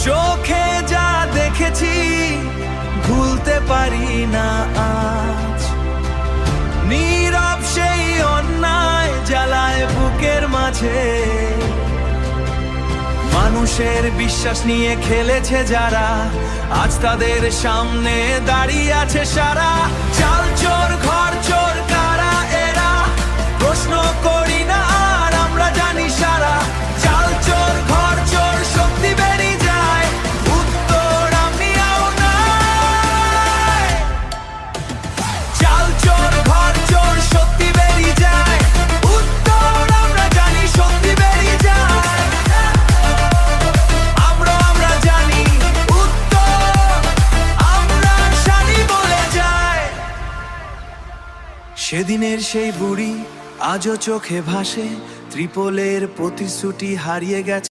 চোখে যা দেখেছি ভুলতে পারি না আজ। নীরব সেই অন্যায় জ্বালায় বুকের মাঝে, মানুষের বিশ্বাস নিয়ে খেলেছে যারা, আজ তাদের সামনে দাঁড়িয়ে আছে সারা। চাল চোর ঘর চোর কারা এরা, প্রশ্ন করি না আর আমরা জানি সারা। চাল চোর ঘর চোর শক্তি বেরিয়ে যায়, উত্তর আমিও নাই। চাল চোর ঘর চোর শক্তি বেরিয়ে যায়, উত্তর আমরা জানি শক্তি বেরিয়ে যায়। আমরা জানি উত্তর, আমরা শানি বলে যায়। সেদিনের সেই বুড়ি আজও চোখে ভাসে, ত্রিপলের প্রতিশ্রুতি হারিয়ে গেছে